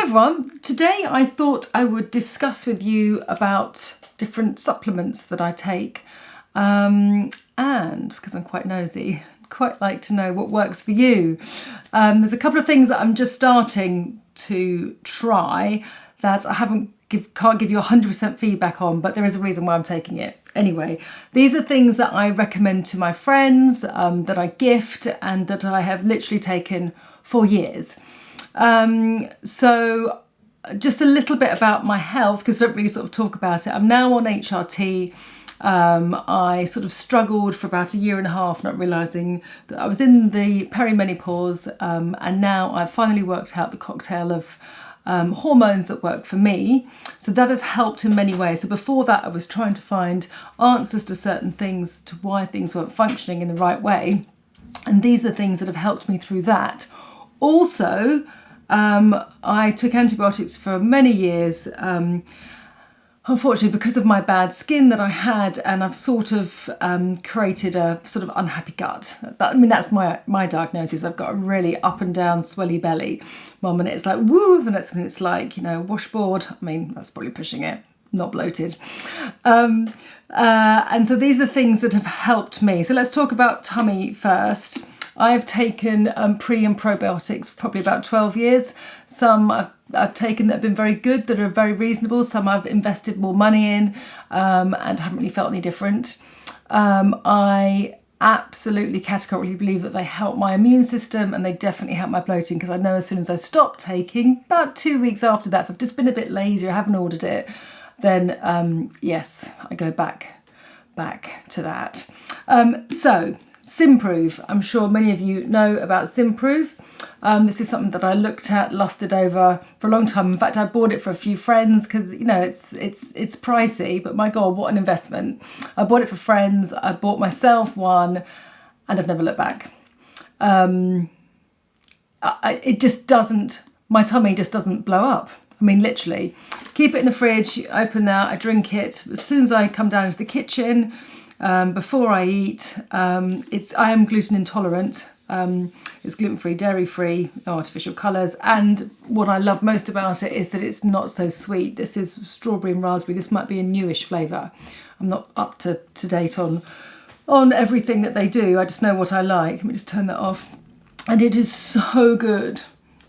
Hi everyone, today I thought I would discuss with you about different supplements that I take, and because I'm quite nosy, I'd quite like to know what works for you. There's a couple of things that I'm just starting to try that I can't give you 100% feedback on, but there is a reason why I'm taking it. Anyway, these are things that I recommend to my friends, that I gift, and that I have literally taken for years. So just a little bit about my health, because I don't really sort of talk about it. I'm now on HRT. I sort of struggled for about 1.5 years, not realising that I was in the perimenopause, and now I've finally worked out the cocktail of hormones that work for me. So that has helped in many ways. So before that, I was trying to find answers to certain things, to why things weren't functioning in the right way. And these are the things that have helped me through that. Also, I took antibiotics for many years, unfortunately because of my bad skin that I had, and I've sort of created a sort of unhappy gut. That's my diagnosis. I've got a really up and down swelly belly. One minute it's like woo, the next minute it's like, washboard. That's probably pushing it, not bloated. And so these are the things that have helped me. So let's talk about tummy first. I've taken pre and probiotics for probably about 12 years. Some I've taken that have been very good, that are very reasonable. Some I've invested more money in and haven't really felt any different. I absolutely categorically believe that they help my immune system, and they definitely help my bloating, because I know as soon as I stopped taking, about 2 weeks after that, if I've just been a bit lazy or haven't ordered it, then yes, I go back to that. So Simprove, I'm sure many of you know about Simprove. This is something that I looked at, lusted over for a long time. In fact, I bought it for a few friends because, it's pricey, but my God, what an investment. I bought it for friends, I bought myself one, and I've never looked back. It just doesn't, my tummy just doesn't blow up. Literally. Keep it in the fridge, open that, I drink it. As soon as I come down into the kitchen, before I eat, I am gluten intolerant. It's gluten-free, dairy-free, no artificial colours, and what I love most about it is that it's not so sweet. This is strawberry and raspberry. This might be a newish flavour. I'm not up to date on everything that they do. I just know what I like. Let me just turn that off. And it is so good.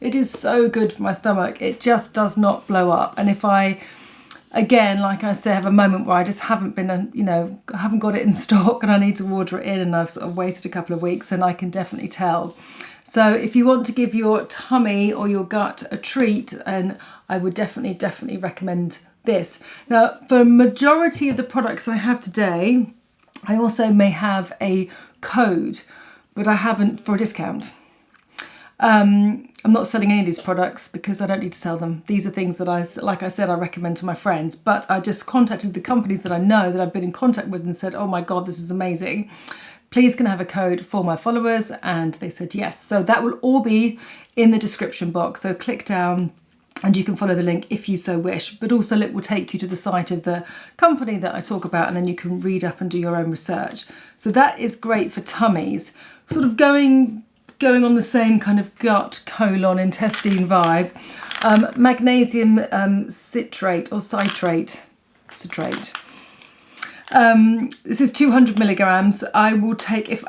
It is so good for my stomach. It just does not blow up. And if I, again, like I say, have a moment where I just haven't been, I haven't got it in stock and I need to order it in, and I've sort of waited a couple of weeks, then I can definitely tell. So if you want to give your tummy or your gut a treat, and I would definitely recommend this. Now, for a majority of the products that I have today, I also may have a code, but I haven't for a discount. I'm not selling any of these products because I don't need to sell them. These are things that like I said, I recommend to my friends, but I just contacted the companies that I know, that I've been in contact with, and said, oh my God, this is amazing. Please can I have a code for my followers? And they said yes. So that will all be in the description box. So click down and you can follow the link if you so wish, but also it will take you to the site of the company that I talk about, and then you can read up and do your own research. So that is great for tummies. Sort of going on the same kind of gut, colon, intestine vibe. Magnesium citrate or citrate. This is 200 milligrams. I will take, if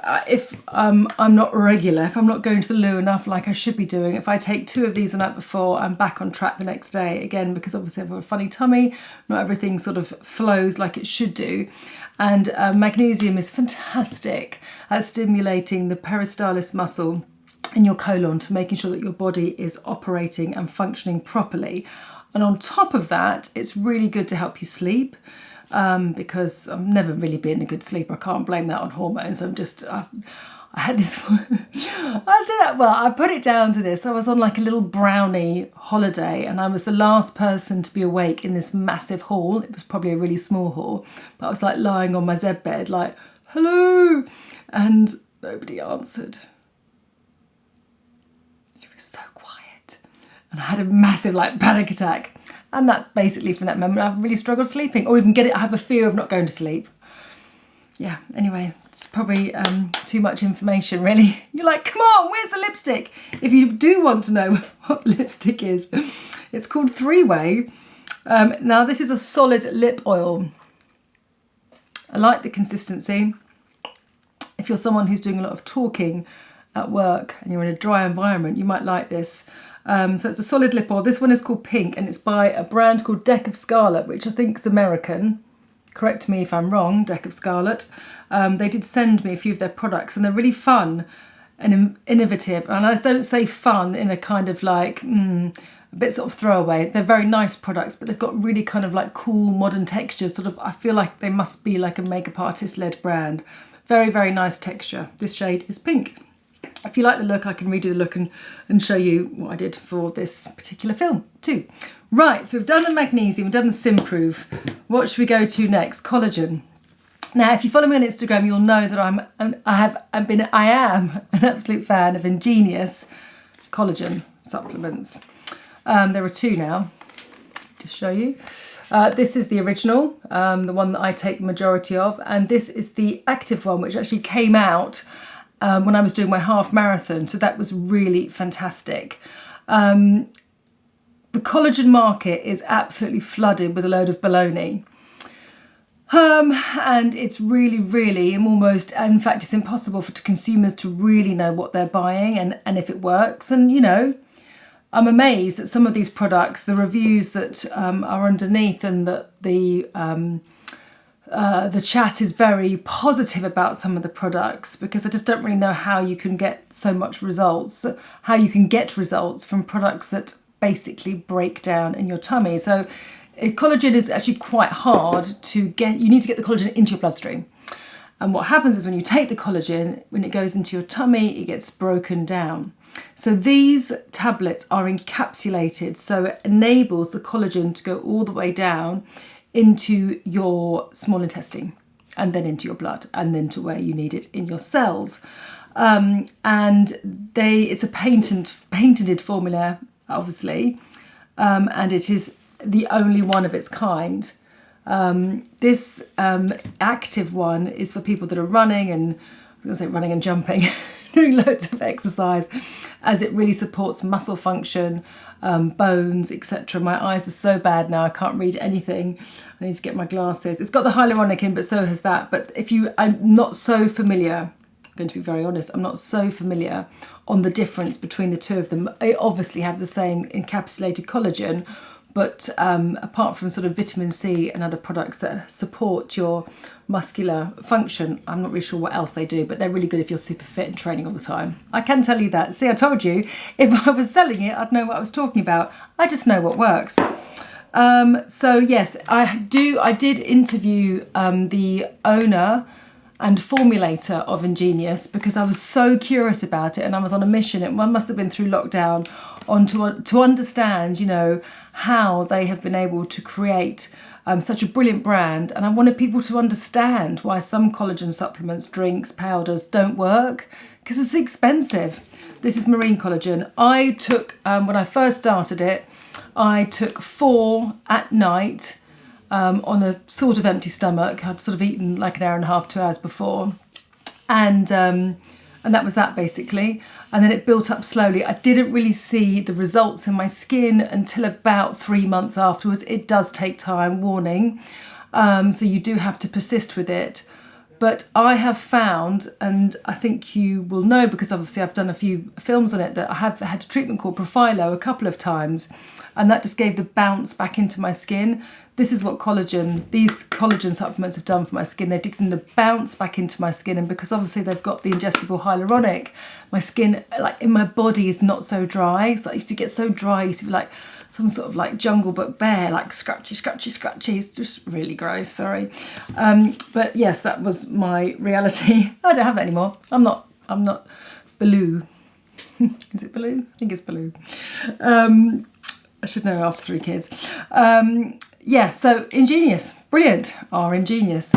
I'm not regular, if I'm not going to the loo enough like I should be doing, if I take 2 of these the night before, I'm back on track the next day. Again, because obviously I've got a funny tummy, not everything sort of flows like it should do. And magnesium is fantastic at stimulating the peristalsis muscle in your colon, to making sure that your body is operating and functioning properly. And on top of that, it's really good to help you sleep, because I've never really been a good sleeper. I can't blame that on hormones. I had this, I put it down to this. I was on like a little brownie holiday, and I was the last person to be awake in this massive hall. It was probably a really small hall, but I was like lying on my Zed bed, like, hello, and nobody answered. It was so quiet, and I had a massive panic attack. And that basically, from that moment, I've really struggled sleeping, or even I have a fear of not going to sleep. Yeah, anyway, it's probably too much information, really. You're like, come on, where's the lipstick? If you do want to know what the lipstick is, It's called Threeway. Now this is a solid lip oil. I like the consistency. If you're someone who's doing a lot of talking at work and you're in a dry environment, you might like this. So it's a solid lip oil. This one is called Pink and it's by a brand called Deck of Scarlet, which I think is American. Correct me if I'm wrong, Deck of Scarlet. They did send me a few of their products and they're really fun and innovative. And I don't say fun in a kind of like, a bit sort of throwaway. They're very nice products, but they've got really kind of like cool modern textures. Sort of, I feel like they must be like a makeup artist led brand. Very, very nice texture. This shade is Pink. If you like the look, I can redo the look and show you what I did for this particular film too. Right, so we've done the magnesium, we've done the Simprove. What should we go to next? Collagen. Now, if you follow me on Instagram, you'll know that I am an absolute fan of Ingenious collagen supplements. There are two now. Just show you. This is the original, the one that I take the majority of, and this is the active one, which actually came out when I was doing my half marathon, so that was really fantastic. The collagen market is absolutely flooded with a load of baloney. And it's really almost, in fact, it's impossible for consumers to really know what they're buying and if it works. And, you know, I'm amazed at some of these products, the reviews that are underneath, and that the chat is very positive about some of the products, because I just don't really know how you can get so much results, how you can get results from products that basically break down in your tummy. So collagen is actually quite hard to get. You need to get the collagen into your bloodstream. And what happens is when you take the collagen, when it goes into your tummy, it gets broken down. So these tablets are encapsulated, so it enables the collagen to go all the way down into your small intestine and then into your blood and then to where you need it in your cells. And it's a patented formula, obviously, and it is the only one of its kind. This active one is for people that are running and, I was going to say running and jumping, doing loads of exercise, as it really supports muscle function, bones, etc. My eyes are so bad now, I can't read anything. I need to get my glasses. It's got the hyaluronic in, but so has that. But I'm not so familiar, I'm going to be very honest, I'm not so familiar on the difference between the two of them. They obviously have the same encapsulated collagen, but apart from sort of vitamin C and other products that support your muscular function, I'm not really sure what else they do, but they're really good if you're super fit and training all the time. I can tell you that. See, I told you, if I was selling it, I'd know what I was talking about. I just know what works. So yes, I did interview the owner and formulator of Ingenious, because I was so curious about it, and I was on a mission. It must have been through lockdown, to understand, you know, how they have been able to create such a brilliant brand. And I wanted people to understand why some collagen supplements, drinks, powders don't work, because it's expensive. This is marine collagen. I took, when I first started it, I took 4 at night on a sort of empty stomach. I'd sort of eaten like an hour and a half, 2 hours before. And that was that basically. And then it built up slowly. I didn't really see the results in my skin until about 3 months afterwards. It does take time, warning. So you do have to persist with it. But I have found, and I think you will know because obviously I've done a few films on it, that I have had a treatment called Profilo a couple of times, and that just gave the bounce back into my skin. This is what these collagen supplements have done for my skin. They've given the bounce back into my skin, and because obviously they've got the ingestible hyaluronic, my skin, like in my body, is not so dry. So I used to get so dry, I used to be like some sort of like Jungle Book bear, like scratchy. It's just really gross, sorry. But yes, that was my reality. I don't have that anymore. I'm not Baloo. Is it Baloo? I think it's Baloo. I should know after 3 kids. Yeah, so Ingenious, brilliant. Our genius.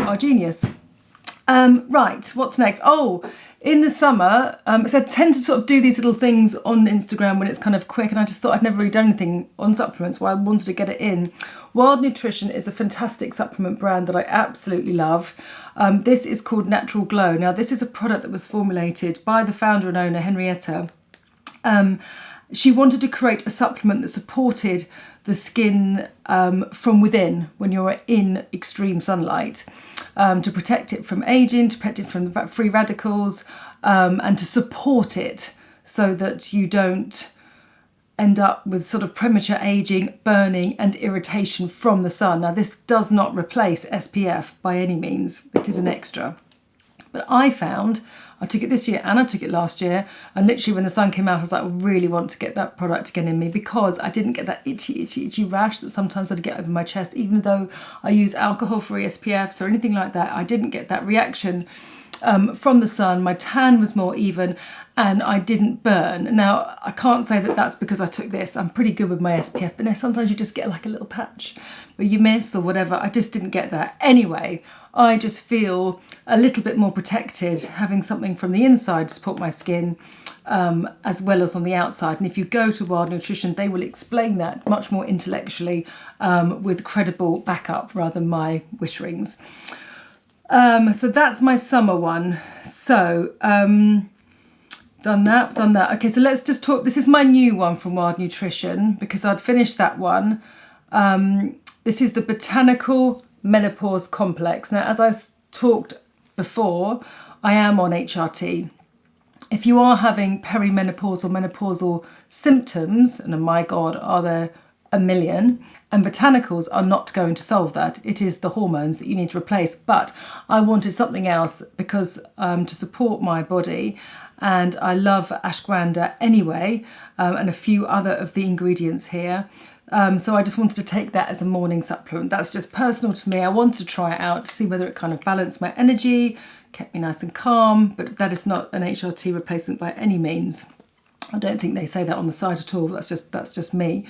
Right, what's next? Oh, in the summer, so I tend to sort of do these little things on Instagram when it's kind of quick, and I just thought I'd never really done anything on supplements, well, I wanted to get it in. Wild Nutrition is a fantastic supplement brand that I absolutely love. This is called Natural Glow. Now, this is a product that was formulated by the founder and owner, Henrietta. she wanted to create a supplement that supported the skin from within when you're in extreme sunlight, to protect it from aging, to protect it from the free radicals, and to support it so that you don't end up with sort of premature aging, burning and irritation from the sun. Now, this does not replace SPF by any means. It is an extra. But I found, I took it this year and I took it last year, and literally when the sun came out, I was like, I really want to get that product again in me, because I didn't get that itchy rash that sometimes I'd get over my chest. Even though I use alcohol-free SPFs or anything like that, I didn't get that reaction from the sun. My tan was more even and I didn't burn. Now, I can't say that that's because I took this. I'm pretty good with my SPF, but now sometimes you just get like a little patch where you miss or whatever. I just didn't get that. Anyway, I just feel a little bit more protected having something from the inside to support my skin, as well as on the outside. And if you go to Wild Nutrition, they will explain that much more intellectually, with credible backup rather than my witterings. So that's my summer one. So, done that. Okay, so let's just talk. This is my new one from Wild Nutrition because I'd finished that one. This is the Botanical Menopause Complex. Now, as I talked before, I am on HRT. If you are having perimenopausal, menopausal symptoms, and oh my God, are there a million, and botanicals are not going to solve that. It is the hormones that you need to replace. But I wanted something else because to support my body, and I love ashwagandha anyway, and a few other of the ingredients here. So I just wanted to take that as a morning supplement. That's just personal to me. I wanted to try it out to see whether it kind of balanced my energy, kept me nice and calm, but that is not an HRT replacement by any means. I don't think they say that on the site at all. That's just me.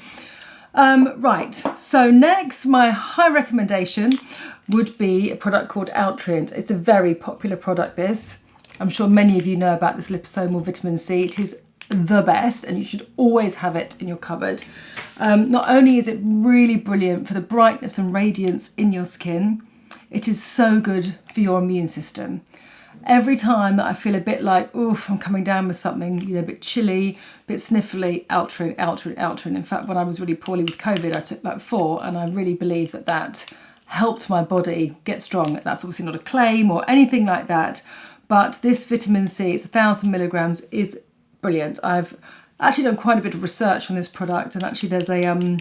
Right, so next, my high recommendation would be a product called Outtrend. It's a very popular product, this. I'm sure many of you know about this liposomal vitamin C. It is the best, and you should always have it in your cupboard. Not only is it really brilliant for the brightness and radiance in your skin, it is so good for your immune system. Every time that I feel a bit like, oof, I'm coming down with something, a bit chilly, a bit sniffly, Outtrend. In fact, when I was really poorly with COVID, I took like 4, and I really believe that that helped my body get strong. That's obviously not a claim or anything like that, but this vitamin C, it's 1,000 milligrams, is brilliant. I've actually done quite a bit of research on this product, and actually there's a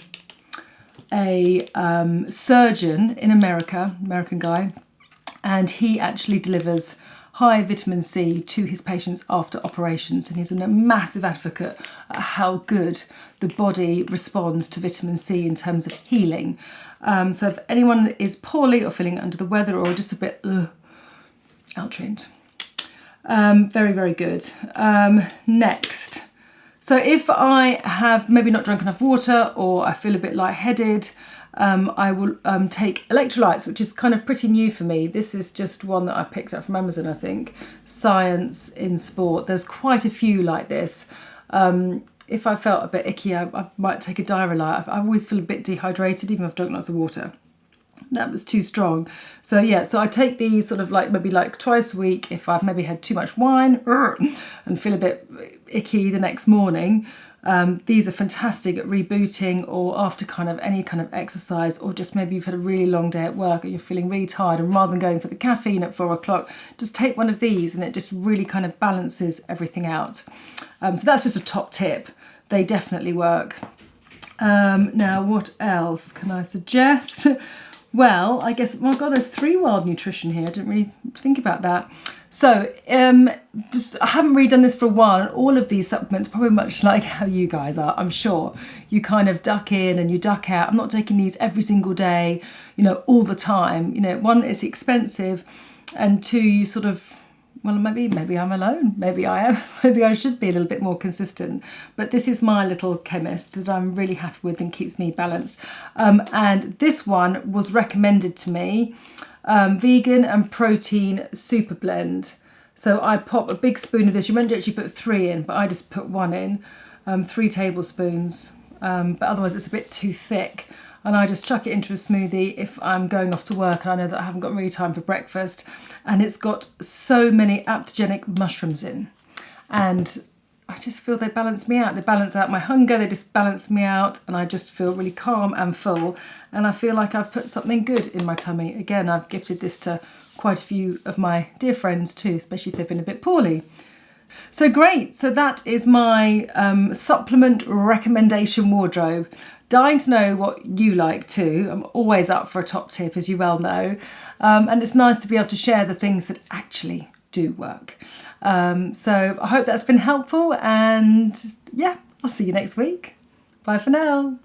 surgeon in America, American guy, and he actually delivers high vitamin C to his patients after operations, and he's a massive advocate at how good the body responds to vitamin C in terms of healing. So if anyone is poorly or feeling under the weather or just a bit Outtrend. Very, very good. Next. So if I have maybe not drunk enough water or I feel a bit lightheaded, I will take Electrolytes, which is kind of pretty new for me. This is just one that I picked up from Amazon, I think. Science in Sport. There's quite a few like this. If I felt a bit icky, I might take a Diarrhea. I always feel a bit dehydrated, even if I've drunk lots of water. That was too strong. So yeah, so I take these sort of maybe twice a week if I've maybe had too much wine and feel a bit icky the next morning. These are fantastic at rebooting or after any kind of exercise, or just maybe you've had a really long day at work and you're feeling really tired, and rather than going for the caffeine at 4 o'clock, just take one of these and it just really kind of balances everything out. So that's just a top tip. They definitely work. Now, what else can I suggest? Well, I guess, my God, there's 3 Wild Nutrition here. I didn't really think about that. So, I haven't really done this for a while, and all of these supplements, probably much like how you guys are, I'm sure. You kind of duck in and you duck out. I'm not taking these every single day, all the time. One, it's expensive, and 2, you sort of, well, maybe I'm alone. Maybe I am. Maybe I should be a little bit more consistent. But this is my little chemist that I'm really happy with and keeps me balanced. And this one was recommended to me, vegan and protein super blend. So I pop a big spoon of this. You meant to actually put 3 in, but I just put 1 in, 3 tablespoons. But otherwise it's a bit too thick. And I just chuck it into a smoothie if I'm going off to work and I know that I haven't got really time for breakfast. And it's got so many adaptogenic mushrooms in. And I just feel they balance me out. They balance out my hunger, they just balance me out, and I just feel really calm and full. And I feel like I've put something good in my tummy. Again, I've gifted this to quite a few of my dear friends too, especially if they've been a bit poorly. So great, so that is my supplement recommendation wardrobe. Dying to know what you like too. I'm always up for a top tip, as you well know. And it's nice to be able to share the things that actually do work. So I hope that's been helpful, and yeah, I'll see you next week. Bye for now.